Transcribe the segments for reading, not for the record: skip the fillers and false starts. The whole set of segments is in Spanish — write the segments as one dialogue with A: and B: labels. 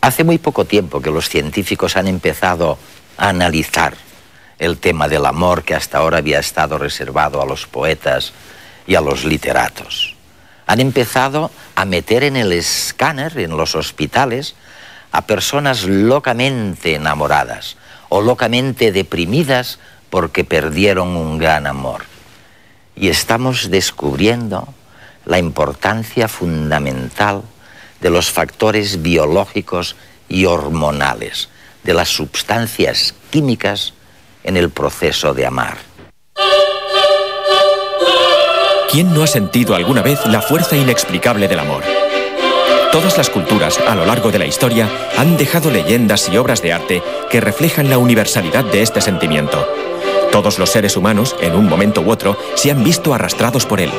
A: Hace muy poco tiempo que los científicos han empezado a analizar el tema del amor que hasta ahora había estado reservado a los poetas y a los literatos. Han empezado a meter en el escáner, en los hospitales, a personas locamente enamoradas o locamente deprimidas porque perdieron un gran amor. Y estamos descubriendo la importancia fundamental de los factores biológicos y hormonales, de las sustancias químicas en el proceso de amar.
B: ¿Quién no ha sentido alguna vez la fuerza inexplicable del amor? Todas las culturas, a lo largo de la historia, han dejado leyendas y obras de arte que reflejan la universalidad de este sentimiento. Todos los seres humanos, en un momento u otro, se han visto arrastrados por él.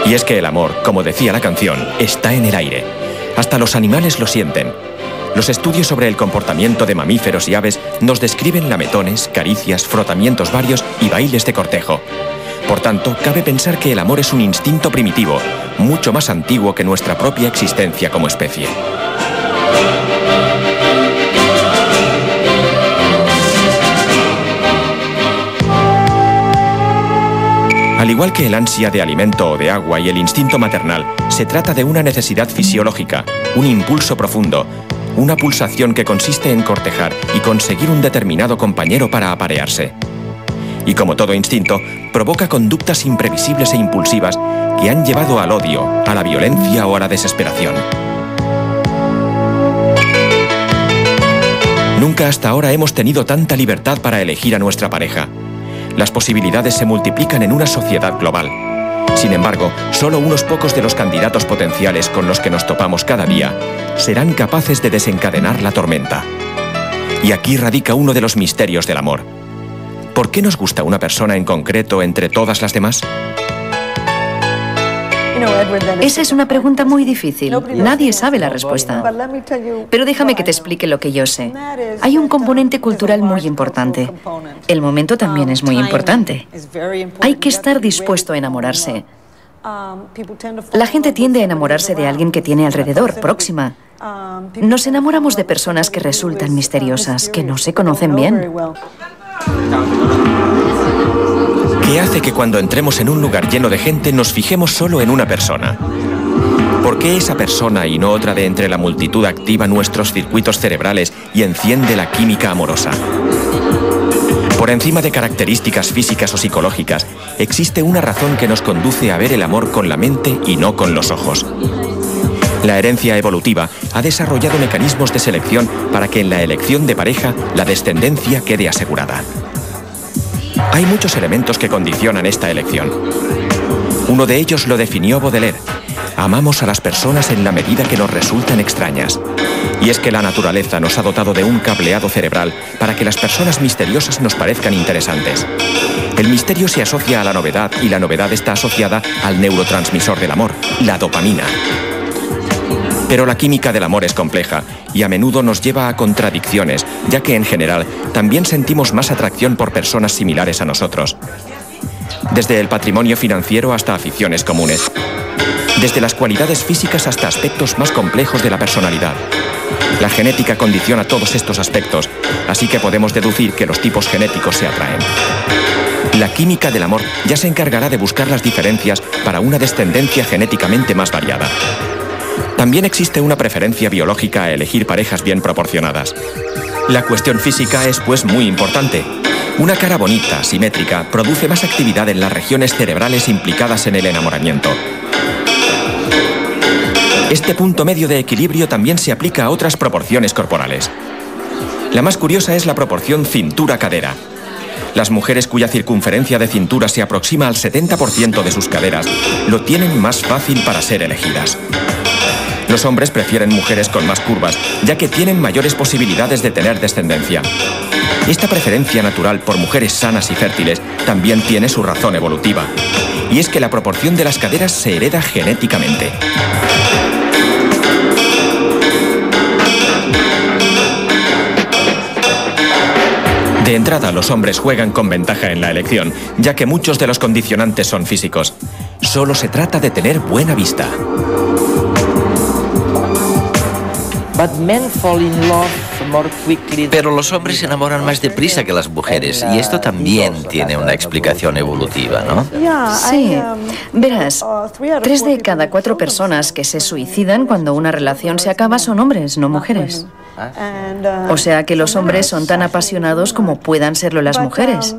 B: Y es que el amor, como decía la canción, está en el aire. Hasta los animales lo sienten. Los estudios sobre el comportamiento de mamíferos y aves nos describen lametones, caricias, frotamientos varios y bailes de cortejo. Por tanto, cabe pensar que el amor es un instinto primitivo, mucho más antiguo que nuestra propia existencia como especie. Al igual que el ansia de alimento o de agua y el instinto maternal, se trata de una necesidad fisiológica, un impulso profundo, una pulsación que consiste en cortejar y conseguir un determinado compañero para aparearse. Y como todo instinto, provoca conductas imprevisibles e impulsivas que han llevado al odio, a la violencia o a la desesperación. Nunca hasta ahora hemos tenido tanta libertad para elegir a nuestra pareja. Las posibilidades se multiplican en una sociedad global. Sin embargo, solo unos pocos de los candidatos potenciales con los que nos topamos cada día serán capaces de desencadenar la tormenta. Y aquí radica uno de los misterios del amor. ¿Por qué nos gusta una persona en concreto entre todas las demás?
C: Esa es una pregunta muy difícil. Nadie sabe la respuesta. Pero déjame que te explique lo que yo sé. Hay un componente cultural muy importante. El momento también es muy importante. Hay que estar dispuesto a enamorarse. La gente tiende a enamorarse de alguien que tiene alrededor, próxima. Nos enamoramos de personas que resultan misteriosas, que no se conocen bien.
B: ¿Qué hace que cuando entremos en un lugar lleno de gente nos fijemos solo en una persona? ¿Por qué esa persona y no otra de entre la multitud activa nuestros circuitos cerebrales y enciende la química amorosa? Por encima de características físicas o psicológicas, existe una razón que nos conduce a ver el amor con la mente y no con los ojos. La herencia evolutiva ha desarrollado mecanismos de selección para que en la elección de pareja la descendencia quede asegurada. Hay muchos elementos que condicionan esta elección. Uno de ellos lo definió Baudelaire. Amamos a las personas en la medida que nos resultan extrañas. Y es que la naturaleza nos ha dotado de un cableado cerebral para que las personas misteriosas nos parezcan interesantes. El misterio se asocia a la novedad y la novedad está asociada al neurotransmisor del amor, la dopamina. Pero la química del amor es compleja y a menudo nos lleva a contradicciones, ya que en general también sentimos más atracción por personas similares a nosotros. Desde el patrimonio financiero hasta aficiones comunes. Desde las cualidades físicas hasta aspectos más complejos de la personalidad. La genética condiciona todos estos aspectos, así que podemos deducir que los tipos genéticos se atraen. La química del amor ya se encargará de buscar las diferencias para una descendencia genéticamente más variada. También existe una preferencia biológica a elegir parejas bien proporcionadas. La cuestión física es, pues, muy importante. Una cara bonita, simétrica, produce más actividad en las regiones cerebrales implicadas en el enamoramiento. Este punto medio de equilibrio también se aplica a otras proporciones corporales. La más curiosa es la proporción cintura-cadera. Las mujeres cuya circunferencia de cintura se aproxima al 70% de sus caderas lo tienen más fácil para ser elegidas. Los hombres prefieren mujeres con más curvas, ya que tienen mayores posibilidades de tener descendencia. Esta preferencia natural por mujeres sanas y fértiles también tiene su razón evolutiva. Y es que la proporción de las caderas se hereda genéticamente. De entrada, los hombres juegan con ventaja en la elección, ya que muchos de los condicionantes son físicos. Solo se trata de tener buena vista.
A: Pero los hombres se enamoran más deprisa que las mujeres, y esto también tiene una explicación evolutiva, ¿no?
C: Sí. Verás, 3 de cada 4 personas que se suicidan cuando una relación se acaba son hombres, no mujeres. O sea que los hombres son tan apasionados como puedan serlo las mujeres.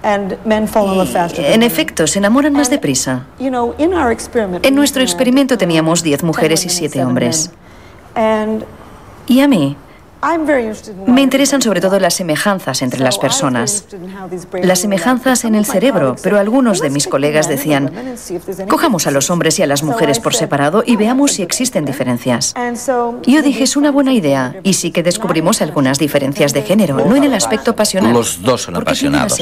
C: En efecto, se enamoran más deprisa. En nuestro experimento teníamos 10 mujeres y 7 hombres. Y a mí me interesan sobre todo las semejanzas entre las personas. Las semejanzas en el cerebro, pero algunos de mis colegas decían, cojamos a los hombres y a las mujeres por separado y veamos si existen diferencias. Yo dije, es una buena idea, y sí que descubrimos algunas diferencias de género, no en el aspecto pasional.
A: Los dos son apasionados.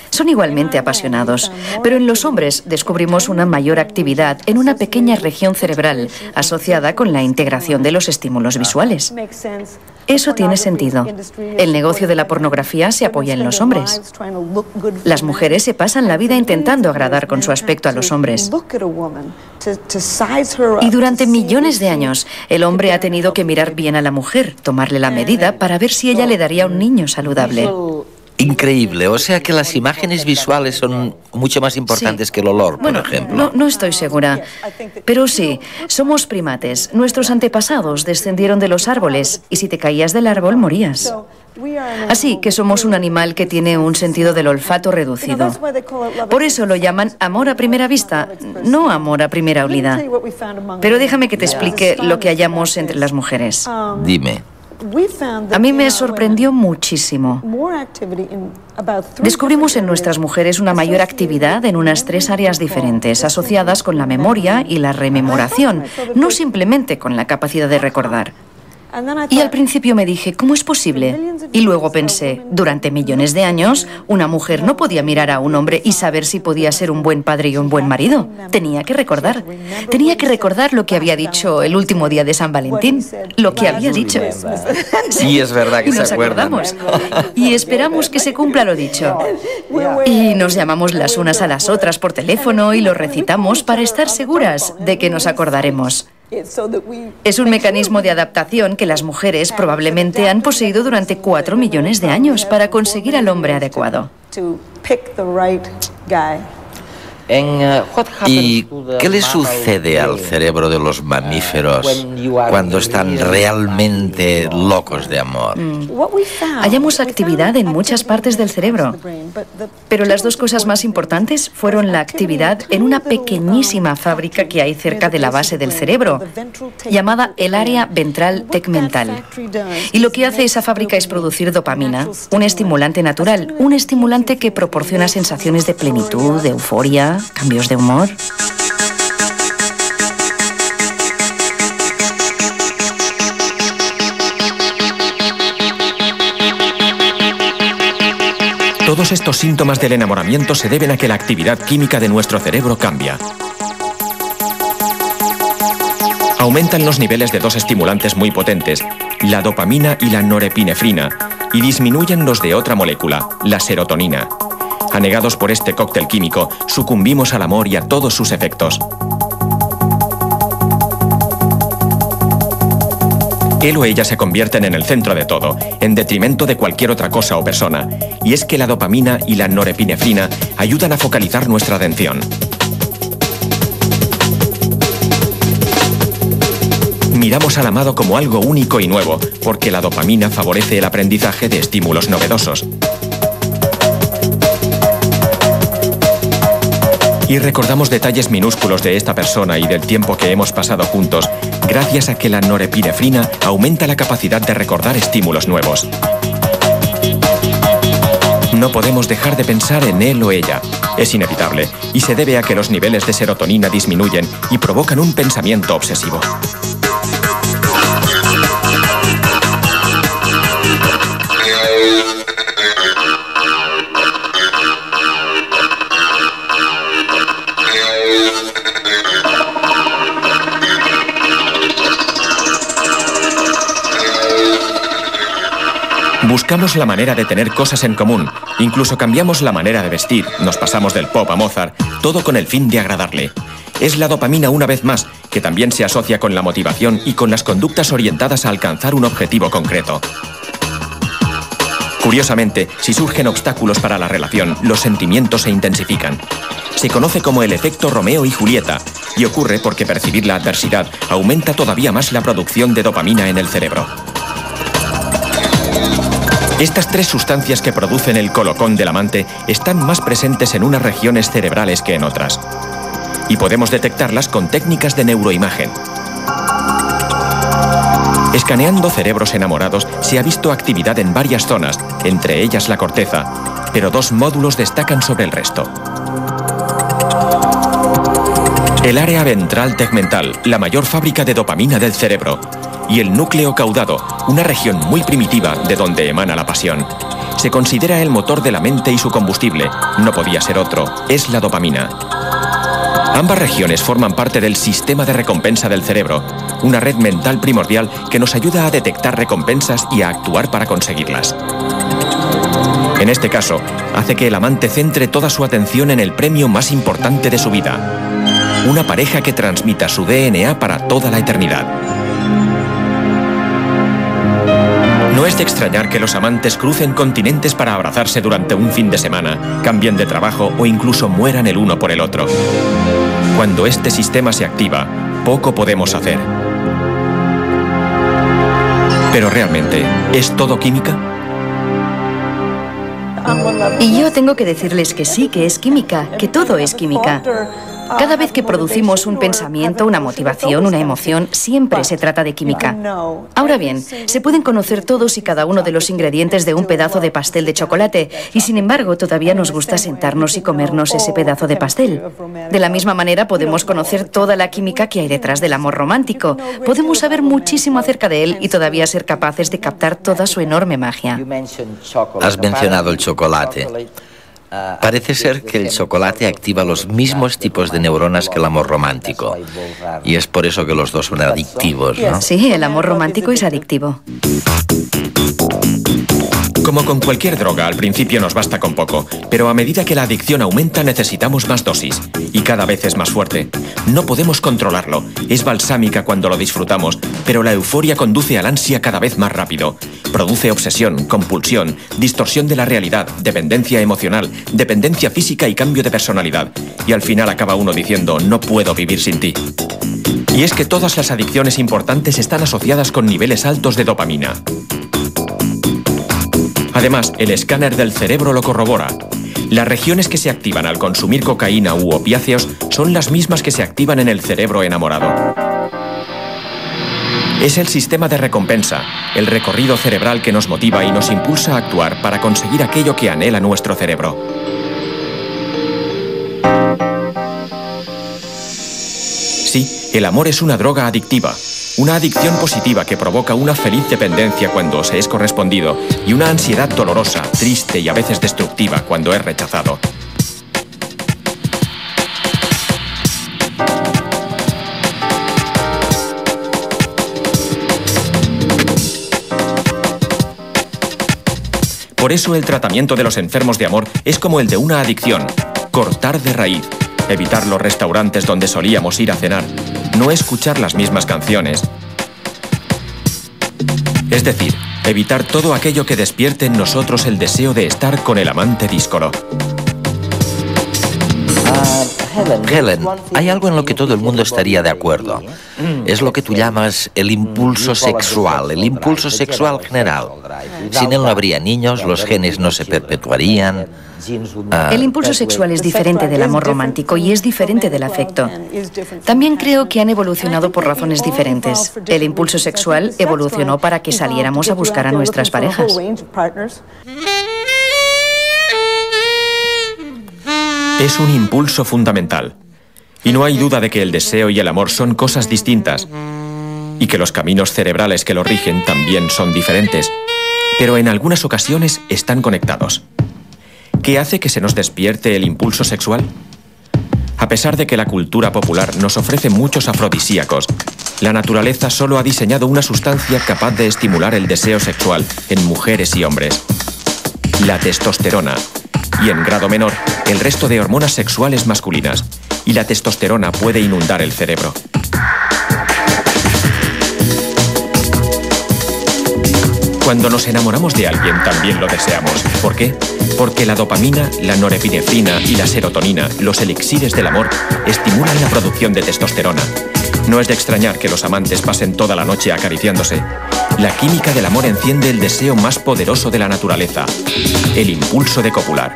C: Son igualmente apasionados, pero en los hombres descubrimos una mayor actividad en una pequeña región cerebral asociada con la integración de los estímulos visuales. Eso tiene sentido. El negocio de la pornografía se apoya en los hombres. Las mujeres se pasan la vida intentando agradar con su aspecto a los hombres. Y durante millones de años, el hombre ha tenido que mirar bien a la mujer, tomarle la medida para ver si ella le daría un niño saludable.
A: Increíble, o sea que las imágenes visuales son mucho más importantes que el olor, por ejemplo.
C: No estoy segura, pero sí, somos primates. Nuestros antepasados descendieron de los árboles y si te caías del árbol morías. Así que somos un animal que tiene un sentido del olfato reducido. Por eso lo llaman amor a primera vista, no amor a primera olida. Pero déjame que te explique lo que hallamos entre las mujeres.
A: Dime.
C: A mí me sorprendió muchísimo. Descubrimos en nuestras mujeres una mayor actividad en unas 3 áreas diferentes, asociadas con la memoria y la rememoración, no simplemente con la capacidad de recordar. Y al principio me dije, ¿cómo es posible? Y luego pensé, durante millones de años, una mujer no podía mirar a un hombre y saber si podía ser un buen padre y un buen marido. Tenía que recordar. Tenía que recordar lo que había dicho el último día de San Valentín. Lo que había dicho.
A: Sí, es verdad que se acuerdan.
C: Nos acordamos. Y esperamos que se cumpla lo dicho. Y nos llamamos las unas a las otras por teléfono y lo recitamos para estar seguras de que nos acordaremos. Es un mecanismo de adaptación que las mujeres probablemente han poseído durante 4 millones de años para conseguir al hombre adecuado.
A: ¿Y qué le sucede al cerebro de los mamíferos cuando están realmente locos de amor?
C: Hallamos actividad en muchas partes del cerebro, pero las 2 cosas más importantes fueron la actividad en una pequeñísima fábrica que hay cerca de la base del cerebro, llamada el área ventral tegmental. Y lo que hace esa fábrica es producir dopamina, un estimulante natural, un estimulante que proporciona sensaciones de plenitud, de euforia, cambios de humor.
B: Todos estos síntomas del enamoramiento se deben a que la actividad química de nuestro cerebro cambia. Aumentan los niveles de 2 estimulantes muy potentes, la dopamina y la norepinefrina, y disminuyen los de otra molécula, la serotonina. Anegados por este cóctel químico, sucumbimos al amor y a todos sus efectos. Él o ella se convierten en el centro de todo, en detrimento de cualquier otra cosa o persona. Y es que la dopamina y la norepinefrina ayudan a focalizar nuestra atención. Miramos al amado como algo único y nuevo, porque la dopamina favorece el aprendizaje de estímulos novedosos. Y recordamos detalles minúsculos de esta persona y del tiempo que hemos pasado juntos, gracias a que la norepinefrina aumenta la capacidad de recordar estímulos nuevos. No podemos dejar de pensar en él o ella. Es inevitable, y se debe a que los niveles de serotonina disminuyen y provocan un pensamiento obsesivo. Buscamos la manera de tener cosas en común, incluso cambiamos la manera de vestir, nos pasamos del pop a Mozart, todo con el fin de agradarle. Es la dopamina una vez más, que también se asocia con la motivación y con las conductas orientadas a alcanzar un objetivo concreto. Curiosamente, si surgen obstáculos para la relación, los sentimientos se intensifican. Se conoce como el efecto Romeo y Julieta, y ocurre porque percibir la adversidad aumenta todavía más la producción de dopamina en el cerebro. Estas tres sustancias que producen el colocón del amante están más presentes en unas regiones cerebrales que en otras. Y podemos detectarlas con técnicas de neuroimagen. Escaneando cerebros enamorados se ha visto actividad en varias zonas, entre ellas la corteza, pero dos módulos destacan sobre el resto. El área ventral tegmental, la mayor fábrica de dopamina del cerebro, y el núcleo caudado, una región muy primitiva de donde emana la pasión. Se considera el motor de la mente y su combustible, no podía ser otro, es la dopamina. Ambas regiones forman parte del sistema de recompensa del cerebro, una red mental primordial que nos ayuda a detectar recompensas y a actuar para conseguirlas. En este caso, hace que el amante centre toda su atención en el premio más importante de su vida, una pareja que transmita su DNA para toda la eternidad. No es de extrañar que los amantes crucen continentes para abrazarse durante un fin de semana, cambien de trabajo o incluso mueran el uno por el otro. Cuando este sistema se activa, poco podemos hacer. Pero realmente, ¿es todo química?
C: Y yo tengo que decirles que sí, que es química, que todo es química. Cada vez que producimos un pensamiento, una motivación, una emoción, siempre se trata de química. Ahora bien, se pueden conocer todos y cada uno de los ingredientes de un pedazo de pastel de chocolate, y sin embargo todavía nos gusta sentarnos y comernos ese pedazo de pastel. De la misma manera podemos conocer toda la química que hay detrás del amor romántico. Podemos saber muchísimo acerca de él y todavía ser capaces de captar toda su enorme magia.
A: Has mencionado el chocolate. Parece ser que el chocolate activa los mismos tipos de neuronas que el amor romántico. Y es por eso que los dos son adictivos, ¿no?
C: Sí, el amor romántico es adictivo.
B: Como con cualquier droga, al principio nos basta con poco, pero a medida que la adicción aumenta necesitamos más dosis, y cada vez es más fuerte. No podemos controlarlo, es balsámica cuando lo disfrutamos, pero la euforia conduce al ansia cada vez más rápido. Produce obsesión, compulsión, distorsión de la realidad, dependencia emocional, dependencia física y cambio de personalidad. Y al final acaba uno diciendo, no puedo vivir sin ti. Y es que todas las adicciones importantes están asociadas con niveles altos de dopamina. Además, el escáner del cerebro lo corrobora. Las regiones que se activan al consumir cocaína u opiáceos son las mismas que se activan en el cerebro enamorado. Es el sistema de recompensa, el recorrido cerebral que nos motiva y nos impulsa a actuar para conseguir aquello que anhela nuestro cerebro. Sí, el amor es una droga adictiva. Una adicción positiva que provoca una feliz dependencia cuando se es correspondido y una ansiedad dolorosa, triste y a veces destructiva cuando es rechazado. Por eso el tratamiento de los enfermos de amor es como el de una adicción: cortar de raíz, evitar los restaurantes donde solíamos ir a cenar, no escuchar las mismas canciones. Es decir, evitar todo aquello que despierte en nosotros el deseo de estar con el amante díscolo.
A: Helen, hay algo en lo que todo el mundo estaría de acuerdo. Es lo que tú llamas el impulso sexual general. Sin él no habría niños, los genes no se perpetuarían.
C: El impulso sexual es diferente del amor romántico y es diferente del afecto. También creo que han evolucionado por razones diferentes. El impulso sexual evolucionó para que saliéramos a buscar a nuestras parejas.
B: Es un impulso fundamental. Y no hay duda de que el deseo y el amor son cosas distintas, y que los caminos cerebrales que lo rigen también son diferentes, pero en algunas ocasiones están conectados. ¿Qué hace que se nos despierte el impulso sexual? A pesar de que la cultura popular nos ofrece muchos afrodisíacos, La naturaleza solo ha diseñado una sustancia capaz de estimular el deseo sexual en mujeres y hombres: la testosterona, y en grado menor, el resto de hormonas sexuales masculinas. Y la testosterona puede inundar el cerebro. Cuando nos enamoramos de alguien, también lo deseamos. ¿Por qué? Porque la dopamina, la norepinefrina y la serotonina, los elixires del amor, estimulan la producción de testosterona. No es de extrañar que los amantes pasen toda la noche acariciándose. La química del amor enciende el deseo más poderoso de la naturaleza: el impulso de copular.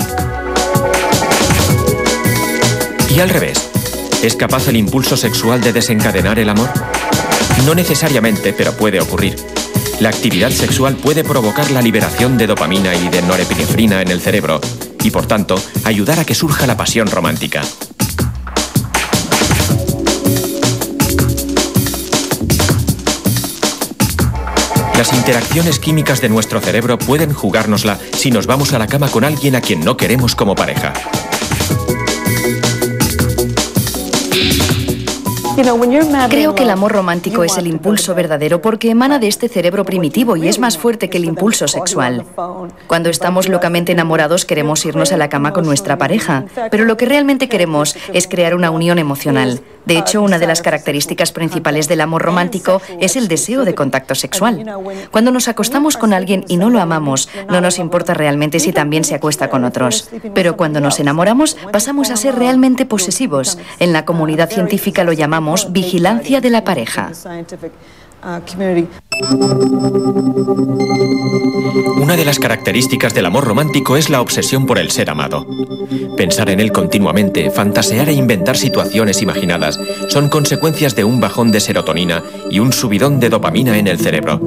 B: Y al revés, ¿es capaz el impulso sexual de desencadenar el amor? No necesariamente, pero puede ocurrir. La actividad sexual puede provocar la liberación de dopamina y de norepinefrina en el cerebro y, por tanto, ayudar a que surja la pasión romántica. Las interacciones químicas de nuestro cerebro pueden jugárnosla si nos vamos a la cama con alguien a quien no queremos como pareja.
C: Creo que el amor romántico es el impulso verdadero porque emana de este cerebro primitivo y es más fuerte que el impulso sexual. Cuando estamos locamente enamorados queremos irnos a la cama con nuestra pareja, pero lo que realmente queremos es crear una unión emocional. De hecho, una de las características principales del amor romántico es el deseo de contacto sexual. Cuando nos acostamos con alguien y no lo amamos, no nos importa realmente si también se acuesta con otros. Pero cuando nos enamoramos, pasamos a ser realmente posesivos. En la comunidad científica lo llamamos vigilancia de la pareja.
B: Una de las características del amor romántico es la obsesión por el ser amado. Pensar en él continuamente, fantasear e inventar situaciones imaginadas son consecuencias de un bajón de serotonina y un subidón de dopamina en el cerebro.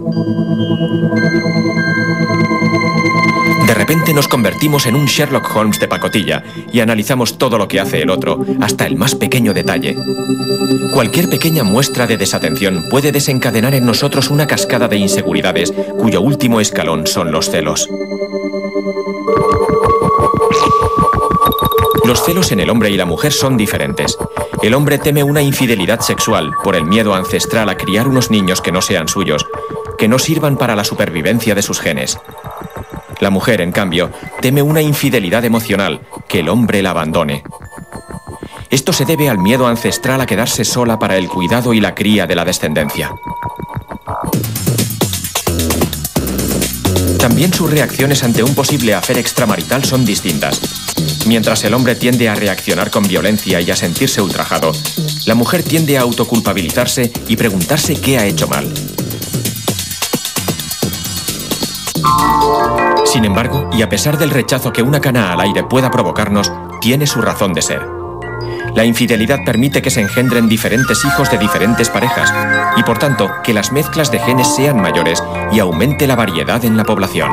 B: De repente nos convertimos en un Sherlock Holmes de pacotilla y analizamos todo lo que hace el otro, hasta el más pequeño detalle. Cualquier pequeña muestra de desatención puede desencadenar en nosotros una cascada de inseguridades, cuyo último escalón son los celos. Los celos en el hombre y la mujer son diferentes. El hombre teme una infidelidad sexual por el miedo ancestral a criar unos niños que no sean suyos, que no sirvan para la supervivencia de sus genes. La mujer, en cambio, teme una infidelidad emocional, que el hombre la abandone. Esto se debe al miedo ancestral a quedarse sola para el cuidado y la cría de la descendencia. También sus reacciones ante un posible afer extramarital son distintas. Mientras el hombre tiende a reaccionar con violencia y a sentirse ultrajado, la mujer tiende a autoculpabilizarse y preguntarse qué ha hecho mal. Sin embargo, y a pesar del rechazo que una cana al aire pueda provocarnos, tiene su razón de ser. La infidelidad permite que se engendren diferentes hijos de diferentes parejas y, por tanto, que las mezclas de genes sean mayores y aumente la variedad en la población.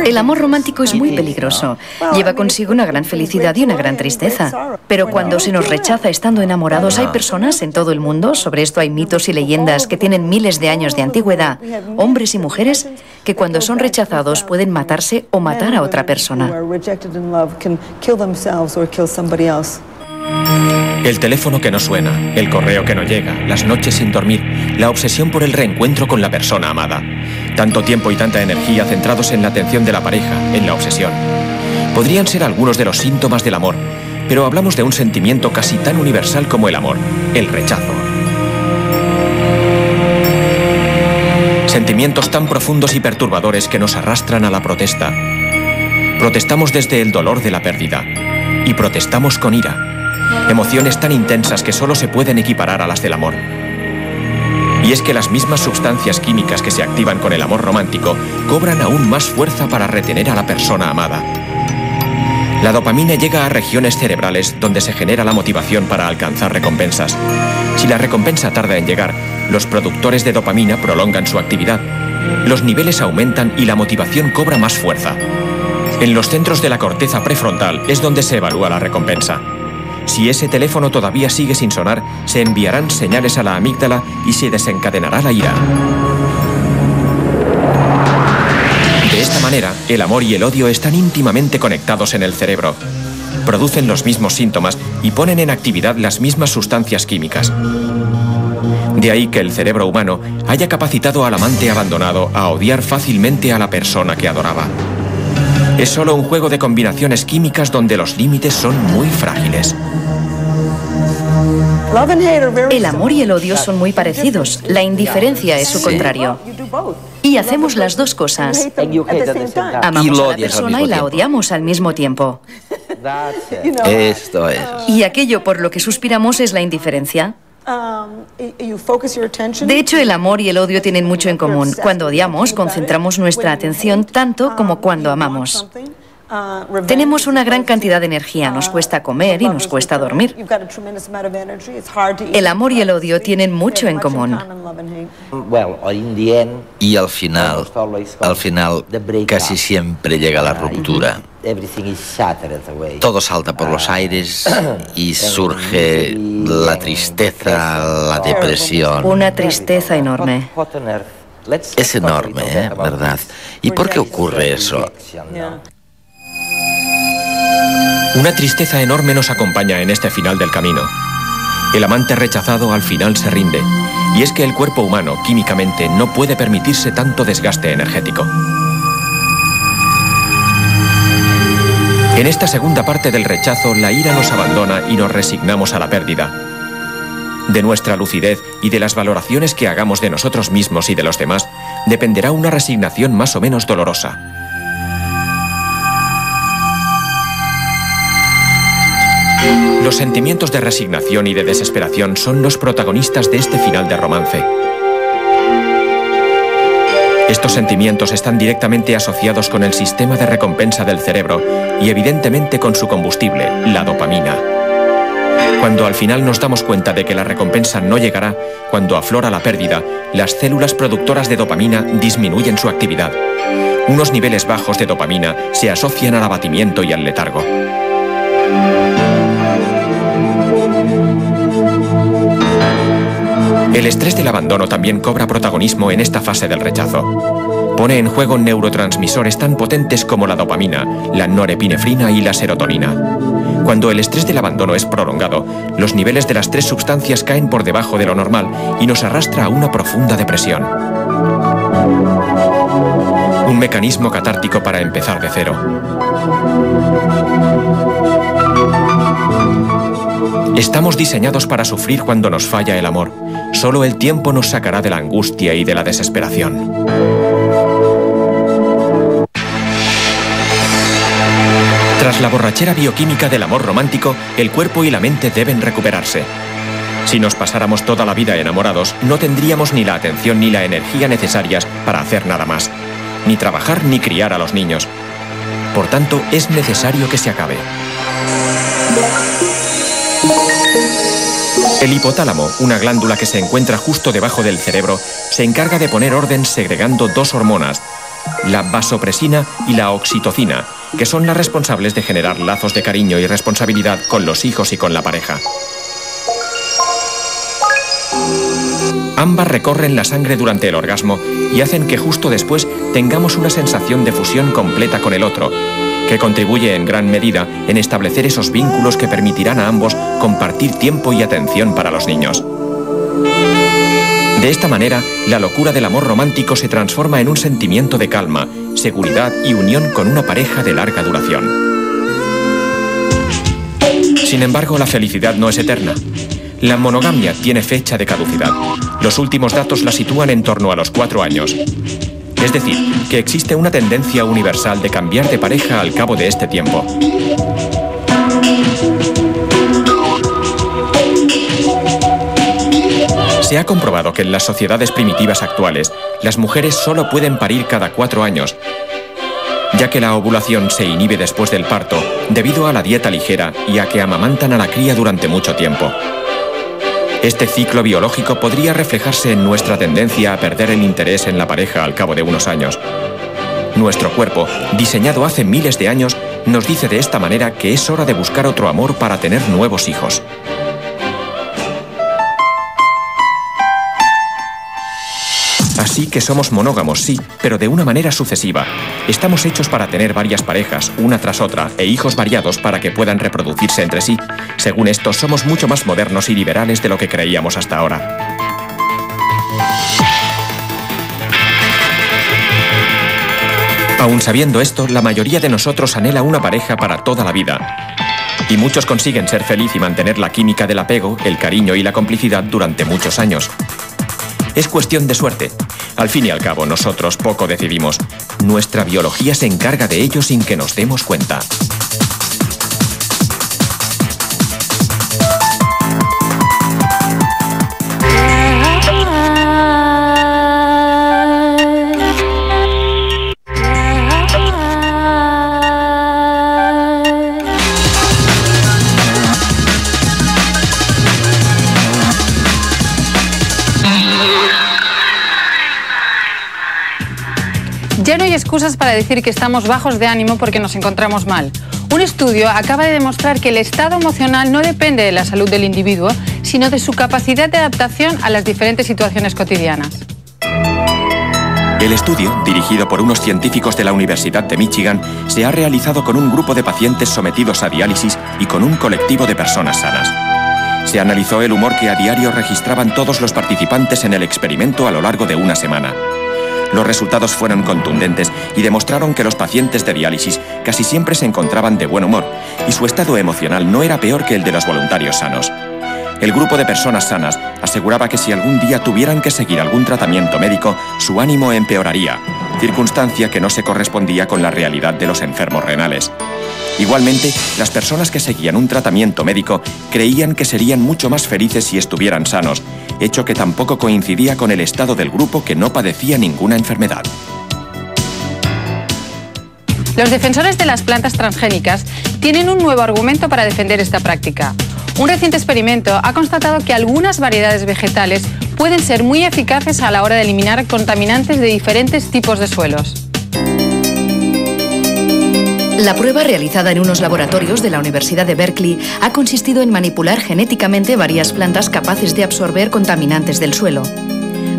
C: El amor romántico es muy peligroso. Lleva consigo una gran felicidad y una gran tristeza. Pero cuando se nos rechaza estando enamorados, hay personas en todo el mundo, sobre esto hay mitos y leyendas que tienen miles de años de antigüedad, hombres y mujeres, que cuando son rechazados pueden matarse o matar a otra persona.
B: El teléfono que no suena, el correo que no llega, las noches sin dormir, la obsesión por el reencuentro con la persona amada. Tanto tiempo y tanta energía centrados en la atención de la pareja, en la obsesión. Podrían ser algunos de los síntomas del amor, pero hablamos de un sentimiento casi tan universal como el amor, el rechazo. Sentimientos tan profundos y perturbadores que nos arrastran a la protesta. Protestamos desde el dolor de la pérdida y protestamos con ira. Emociones tan intensas que solo se pueden equiparar a las del amor. Y es que las mismas sustancias químicas que se activan con el amor romántico cobran aún más fuerza para retener a la persona amada. La dopamina llega a regiones cerebrales donde se genera la motivación para alcanzar recompensas. Si la recompensa tarda en llegar, los productores de dopamina prolongan su actividad. Los niveles aumentan y la motivación cobra más fuerza. En los centros de la corteza prefrontal es donde se evalúa la recompensa. Si ese teléfono todavía sigue sin sonar, se enviarán señales a la amígdala y se desencadenará la ira. De esta manera, el amor y el odio están íntimamente conectados en el cerebro. producen los mismos síntomas y ponen en actividad las mismas sustancias químicas. De ahí que el cerebro humano haya capacitado al amante abandonado a odiar fácilmente a la persona que adoraba. Es solo un juego de combinaciones químicas donde los límites son muy frágiles.
C: El amor y el odio son muy parecidos. La indiferencia es su contrario. Y hacemos las dos cosas. Amamos a la persona y la odiamos al mismo tiempo.
A: Esto es.
C: Y aquello por lo que suspiramos es la indiferencia. De hecho, el amor y el odio tienen mucho en común. Cuando odiamos, concentramos nuestra atención tanto como cuando amamos. Tenemos una gran cantidad de energía, nos cuesta comer y nos cuesta dormir. El amor y el odio tienen mucho en común.
A: Y al final casi siempre llega la ruptura. Todo salta por los aires y surge la tristeza, la depresión.
C: Una tristeza enorme.
A: Es enorme, ¿verdad? ¿Y por qué ocurre eso?
B: Una tristeza enorme nos acompaña en este final del camino. El amante rechazado al final se rinde, y es que el cuerpo humano, químicamente, no puede permitirse tanto desgaste energético. En esta segunda parte del rechazo, la ira nos abandona y nos resignamos a la pérdida. De nuestra lucidez y de las valoraciones que hagamos de nosotros mismos y de los demás, dependerá una resignación más o menos dolorosa. Los sentimientos de resignación y de desesperación son los protagonistas de este final de romance. Estos sentimientos están directamente asociados con el sistema de recompensa del cerebro y evidentemente con su combustible, la dopamina. Cuando al final nos damos cuenta de que la recompensa no llegará, cuando aflora la pérdida, las células productoras de dopamina disminuyen su actividad. Unos niveles bajos de dopamina se asocian al abatimiento y al letargo. El estrés del abandono también cobra protagonismo en esta fase del rechazo. Pone en juego neurotransmisores tan potentes como la dopamina, la norepinefrina y la serotonina. Cuando el estrés del abandono es prolongado, los niveles de las tres sustancias caen por debajo de lo normal y nos arrastra a una profunda depresión. Un mecanismo catártico para empezar de cero. Estamos diseñados para sufrir cuando nos falla el amor. Solo el tiempo nos sacará de la angustia y de la desesperación. Tras la borrachera bioquímica del amor romántico, el cuerpo y la mente deben recuperarse. Si nos pasáramos toda la vida enamorados, no tendríamos ni la atención ni la energía necesarias para hacer nada más. Ni trabajar ni criar a los niños. Por tanto, es necesario que se acabe. El hipotálamo, una glándula que se encuentra justo debajo del cerebro, se encarga de poner orden segregando dos hormonas, la vasopresina y la oxitocina, que son las responsables de generar lazos de cariño y responsabilidad con los hijos y con la pareja. Ambas recorren la sangre durante el orgasmo y hacen que justo después tengamos una sensación de fusión completa con el otro, que contribuye en gran medida en establecer esos vínculos que permitirán a ambos compartir tiempo y atención para los niños. De esta manera, la locura del amor romántico se transforma en un sentimiento de calma, seguridad y unión con una pareja de larga duración. Sin embargo, la felicidad no es eterna. La monogamia tiene fecha de caducidad. Los últimos datos la sitúan en torno a los 4 años. Es decir, que existe una tendencia universal de cambiar de pareja al cabo de este tiempo. Se ha comprobado que en las sociedades primitivas actuales, las mujeres solo pueden parir cada 4 años, ya que la ovulación se inhibe después del parto debido a la dieta ligera y a que amamantan a la cría durante mucho tiempo. Este ciclo biológico podría reflejarse en nuestra tendencia a perder el interés en la pareja al cabo de unos años. Nuestro cuerpo, diseñado hace miles de años, nos dice de esta manera que es hora de buscar otro amor para tener nuevos hijos. Sí que somos monógamos, sí, pero de una manera sucesiva. Estamos hechos para tener varias parejas, una tras otra, e hijos variados para que puedan reproducirse entre sí. Según esto, somos mucho más modernos y liberales de lo que creíamos hasta ahora. Aún sabiendo esto, la mayoría de nosotros anhela una pareja para toda la vida. Y muchos consiguen ser feliz y mantener la química del apego, el cariño y la complicidad durante muchos años. Es cuestión de suerte. Al fin y al cabo, nosotros poco decidimos. Nuestra biología se encarga de ello sin que nos demos cuenta.
D: Ya no hay excusas para decir que estamos bajos de ánimo porque nos encontramos mal. Un estudio acaba de demostrar que el estado emocional no depende de la salud del individuo, sino de su capacidad de adaptación a las diferentes situaciones cotidianas.
B: El estudio, dirigido por unos científicos de la Universidad de Michigan, se ha realizado con un grupo de pacientes sometidos a diálisis y con un colectivo de personas sanas. Se analizó el humor que a diario registraban todos los participantes en el experimento a lo largo de una semana. Los resultados fueron contundentes y demostraron que los pacientes de diálisis casi siempre se encontraban de buen humor y su estado emocional no era peor que el de los voluntarios sanos. El grupo de personas sanas aseguraba que si algún día tuvieran que seguir algún tratamiento médico, su ánimo empeoraría, circunstancia que no se correspondía con la realidad de los enfermos renales. Igualmente, las personas que seguían un tratamiento médico creían que serían mucho más felices si estuvieran sanos, hecho que tampoco coincidía con el estado del grupo que no padecía ninguna enfermedad.
D: Los defensores de las plantas transgénicas tienen un nuevo argumento para defender esta práctica. Un reciente experimento ha constatado que algunas variedades vegetales pueden ser muy eficaces a la hora de eliminar contaminantes de diferentes tipos de suelos.
C: La prueba realizada en unos laboratorios de la Universidad de Berkeley ha consistido en manipular genéticamente varias plantas capaces de absorber contaminantes del suelo.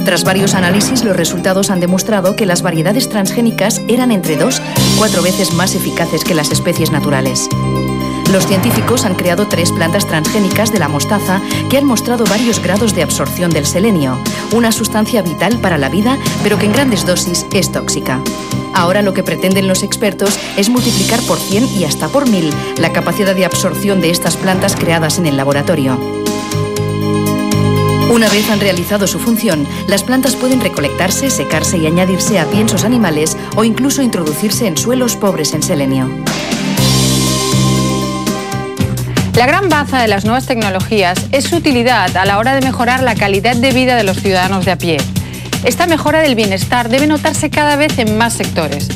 C: Tras varios análisis, los resultados han demostrado que las variedades transgénicas eran entre 2 y 4 veces más eficaces que las especies naturales. Los científicos han creado 3 plantas transgénicas de la mostaza que han mostrado varios grados de absorción del selenio, una sustancia vital para la vida, pero que en grandes dosis es tóxica. Ahora lo que pretenden los expertos es multiplicar por 100 y hasta por 1000 la capacidad de absorción de estas plantas creadas en el laboratorio. Una vez han realizado su función, las plantas pueden recolectarse, secarse y añadirse a piensos animales o incluso introducirse en suelos pobres en selenio.
D: La gran baza de las nuevas tecnologías es su utilidad a la hora de mejorar la calidad de vida de los ciudadanos de a pie. Esta mejora del bienestar debe notarse cada vez en más sectores.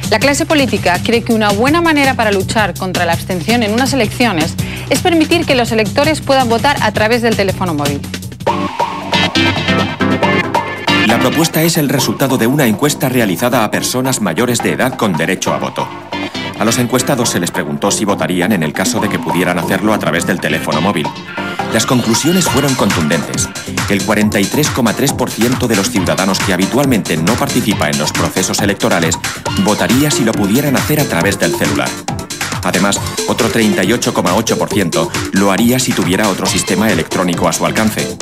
D: La clase política cree que una buena manera para luchar contra la abstención en unas elecciones es permitir que los electores puedan votar a través del teléfono móvil.
B: La propuesta es el resultado de una encuesta realizada a personas mayores de edad con derecho a voto. A los encuestados se les preguntó si votarían en el caso de que pudieran hacerlo a través del teléfono móvil. Las conclusiones fueron contundentes. El 43,3% de los ciudadanos que habitualmente no participa en los procesos electorales votaría si lo pudieran hacer a través del celular. Además, otro 38,8% lo haría si tuviera otro sistema electrónico a su alcance.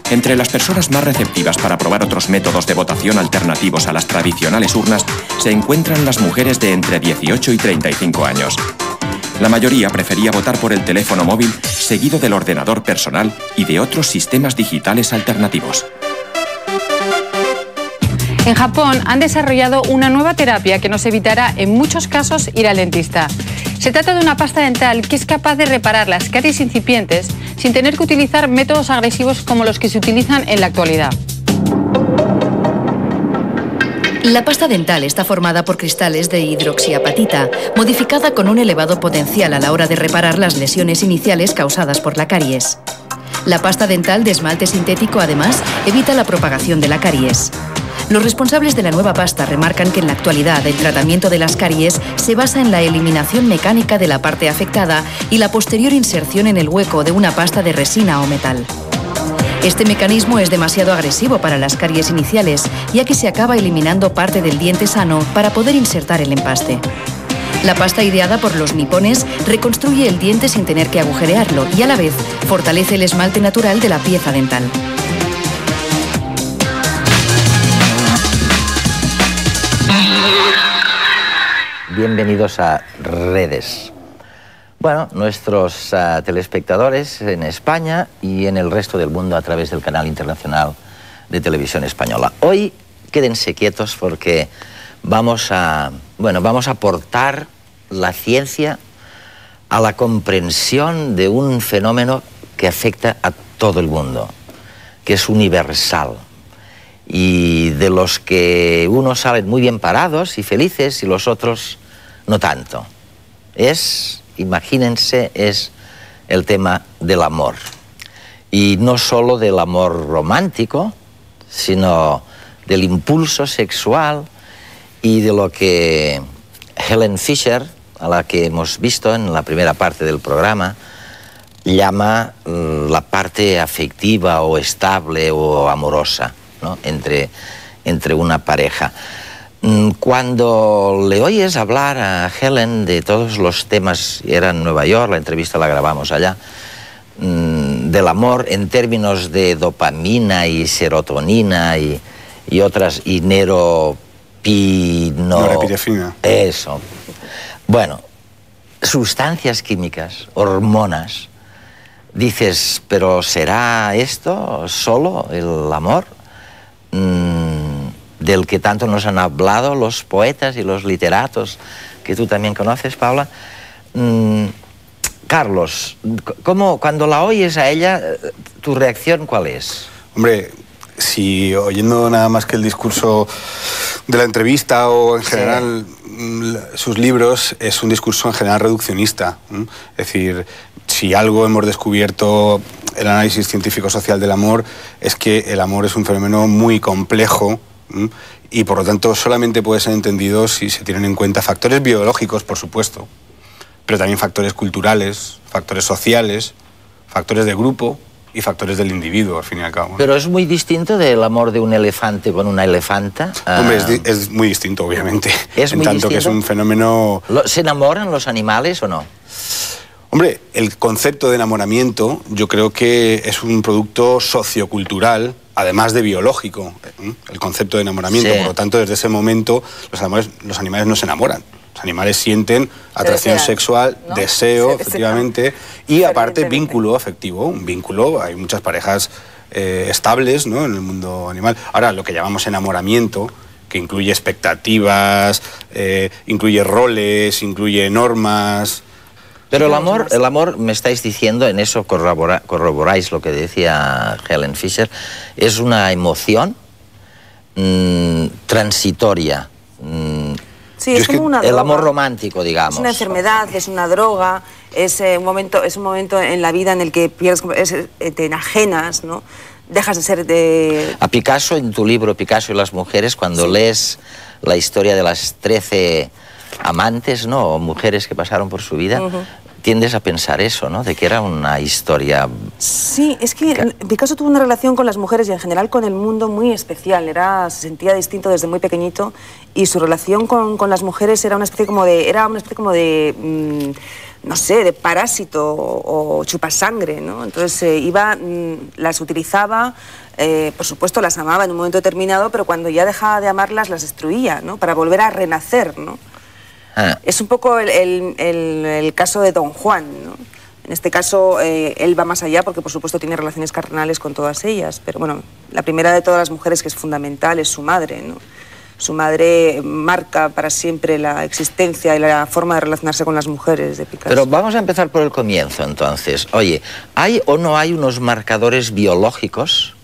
B: Entre las personas más receptivas para probar otros métodos de votación alternativos a las tradicionales urnas se encuentran las mujeres de entre 18 y 35 años. La mayoría prefería votar por el teléfono móvil, seguido del ordenador personal y de otros sistemas digitales alternativos.
D: En Japón han desarrollado una nueva terapia que nos evitará en muchos casos ir al dentista. Se trata de una pasta dental que es capaz de reparar las caries incipientes sin tener que utilizar métodos agresivos como los que se utilizan en la actualidad.
C: La pasta dental está formada por cristales de hidroxiapatita, modificada con un elevado potencial a la hora de reparar las lesiones iniciales causadas por la caries. La pasta dental de esmalte sintético, además, evita la propagación de la caries. Los responsables de la nueva pasta remarcan que en la actualidad el tratamiento de las caries se basa en la eliminación mecánica de la parte afectada y la posterior inserción en el hueco de una pasta de resina o metal. Este mecanismo es demasiado agresivo para las caries iniciales, ya que se acaba eliminando parte del diente sano para poder insertar el empaste. La pasta ideada por los nipones reconstruye el diente sin tener que agujerearlo y a la vez fortalece el esmalte natural de la pieza dental.
A: Bienvenidos a Redes. Bueno, nuestros telespectadores en España y en el resto del mundo a través del canal internacional de televisión española. Hoy quédense quietos porque vamos a aportar la ciencia a la comprensión de un fenómeno que afecta a todo el mundo, que es universal y de los que unos salen muy bien parados y felices y los otros no tanto. Imagínense, es el tema del amor. Y no solo del amor romántico, sino del impulso sexual y de lo que Helen Fisher, a la que hemos visto en la primera parte del programa, llama la parte afectiva o estable o amorosa, ¿no? entre una pareja. Cuando le oyes hablar a Helen de todos los temas, era en Nueva York, la entrevista la grabamos allá, del amor en términos de dopamina y serotonina y otras, y
E: norepinefrina.
A: Eso. Bueno, sustancias químicas, hormonas. Dices, ¿pero será esto solo el amor? Del que tanto nos han hablado los poetas y los literatos, que tú también conoces, Paula. Carlos, cuando la oyes a ella, tu reacción cuál es?
E: Hombre, si oyendo nada más que el discurso de la entrevista o en general sus libros, es un discurso en general reduccionista. Es decir, si algo hemos descubierto el análisis científico-social del amor, es que el amor es un fenómeno muy complejo y por lo tanto solamente puede ser entendido si se tienen en cuenta factores biológicos, por supuesto, pero también factores culturales, factores sociales, factores de grupo y factores del individuo, al fin y al cabo.
A: Pero es muy distinto del amor de un elefante con una elefanta.
E: Hombre, es muy distinto, obviamente.
A: Es
E: en
A: muy
E: tanto
A: distinto.
E: Que es un fenómeno...
A: ¿Se enamoran los animales o no?
E: Hombre, el concepto de enamoramiento yo creo que es un producto sociocultural, además de biológico, el concepto de enamoramiento. Sí. Por lo tanto, desde ese momento los animales no se enamoran. Los animales sienten atracción sexual, ¿no? Deseo, efectivamente, y aparte vínculo afectivo. Un vínculo, hay muchas parejas estables, ¿no?, en el mundo animal. Ahora, lo que llamamos enamoramiento, que incluye expectativas, incluye roles, incluye normas...
A: Pero el amor, me estáis diciendo, en eso corroboráis lo que decía Helen Fisher, es una emoción transitoria.
F: Sí, es como una droga.
A: El amor romántico, digamos.
F: Es una enfermedad, es una droga, es un momento en la vida en el que pierdes, te enajenas, ¿no? Dejas de ser de...
A: A Picasso, en tu libro Picasso y las mujeres, cuando lees la historia de las 13... amantes, ¿no?, o mujeres que pasaron por su vida, tiendes a pensar eso, ¿no?, de que era una historia...
F: Sí, es que Picasso tuvo una relación con las mujeres y en general con el mundo muy especial, se sentía distinto desde muy pequeñito y su relación con las mujeres era una especie como de, no sé, de parásito o chupasangre, ¿no? Entonces las utilizaba, por supuesto las amaba en un momento determinado, pero cuando ya dejaba de amarlas las destruía, ¿no?, para volver a renacer, ¿no? Es un poco el caso de Don Juan, ¿no? En este caso, él va más allá porque, por supuesto, tiene relaciones carnales con todas ellas. Pero, bueno, la primera de todas las mujeres que es fundamental es su madre, ¿no? Su madre marca para siempre la existencia y la forma de relacionarse con las mujeres de Picasso.
A: Pero vamos a empezar por el comienzo, entonces. Oye, ¿hay o no hay unos marcadores biológicos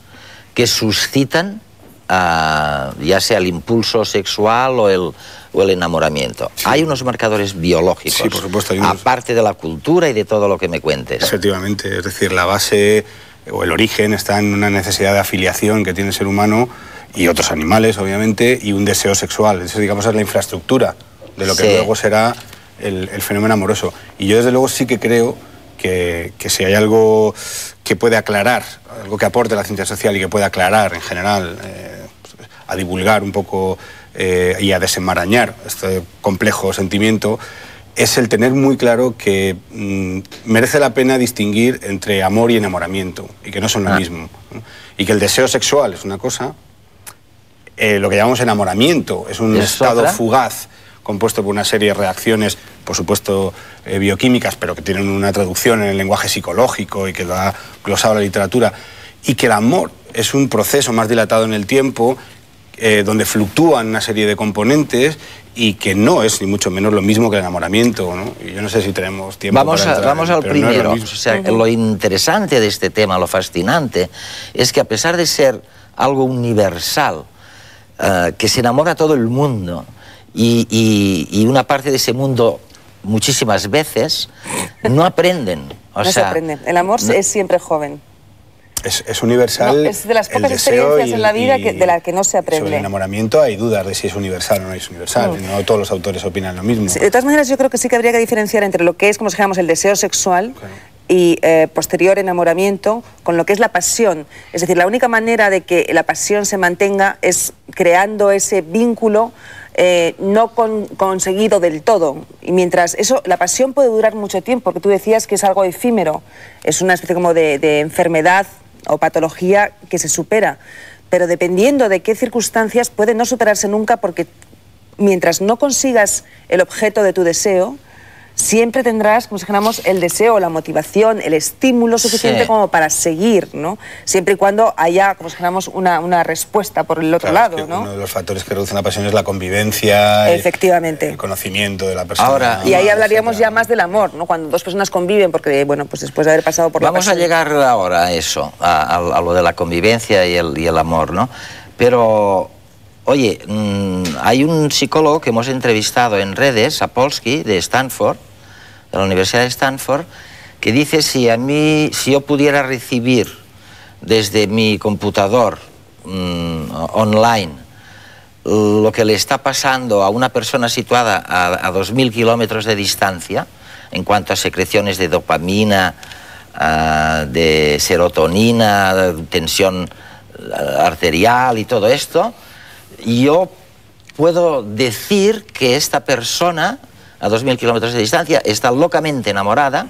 A: que suscitan ya sea el impulso sexual o el enamoramiento? Sí. Hay unos marcadores biológicos,
E: sí, por supuesto,
A: aparte de la cultura y de todo lo que me cuentes.
E: Efectivamente, es decir, la base o el origen está en una necesidad de afiliación que tiene el ser humano y otros animales, obviamente, y un deseo sexual. Eso, digamos, es la infraestructura de lo que luego será el fenómeno amoroso. Y yo, desde luego, sí que creo que si hay algo que puede aclarar, algo que aporte la ciencia social y que pueda aclarar en general, a divulgar un poco y a desenmarañar este complejo sentimiento, es el tener muy claro que merece la pena distinguir entre amor y enamoramiento, y que no son lo mismo, ¿no? Y que el deseo sexual es una cosa, lo que llamamos enamoramiento es un estado fugaz, compuesto por una serie de reacciones, por supuesto bioquímicas, pero que tienen una traducción en el lenguaje psicológico y que lo ha glosado la literatura, y que el amor es un proceso más dilatado en el tiempo, donde fluctúan una serie de componentes y que no es ni mucho menos lo mismo que el enamoramiento, ¿no? Y yo no sé si tenemos tiempo
A: vamos al primero. No, o sea, lo interesante de este tema, lo fascinante, es que a pesar de ser algo universal, que se enamora a todo el mundo, y una parte de ese mundo muchísimas veces no aprenden.
F: No se aprende. El amor es siempre joven.
E: Es universal.
F: No, es de las pocas experiencias en la vida de las que no se aprende.
E: Sobre el enamoramiento hay dudas de si es universal o no es universal. No todos los autores opinan lo mismo.
F: Sí, de todas maneras, yo creo que sí que habría que diferenciar entre lo que es, como si dijéramos, el deseo sexual, claro, y posterior enamoramiento con lo que es la pasión. Es decir, la única manera de que la pasión se mantenga es creando ese vínculo no conseguido del todo. Y mientras eso, la pasión puede durar mucho tiempo, porque tú decías que es algo efímero, es una especie como de enfermedad o patología que se supera, pero dependiendo de qué circunstancias puede no superarse nunca, porque mientras no consigas el objeto de tu deseo, siempre tendrás, como si dijéramos, el deseo, la motivación, el estímulo suficiente como para seguir, ¿no? Siempre y cuando haya, como si dijéramos, una respuesta por el otro lado,
E: es que
F: ¿no?
E: Uno de los factores que reducen la pasión es la convivencia,
F: efectivamente,
E: el conocimiento de la persona.
A: Ahora,
F: y ahí hablaríamos ya más del amor, ¿no? Cuando dos personas conviven, porque, bueno, pues después de haber pasado por la pasión.
A: Vamos a llegar ahora a eso, a lo de la convivencia y el amor, ¿no? Pero, oye, hay un psicólogo que hemos entrevistado en redes, Sapolsky, de Stanford, de la Universidad de Stanford, que dice si yo pudiera recibir desde mi computador online lo que le está pasando a una persona situada a 2000 kilómetros de distancia, en cuanto a secreciones de dopamina, de serotonina, tensión arterial y todo esto, yo puedo decir que esta persona a 2000 kilómetros de distancia está locamente enamorada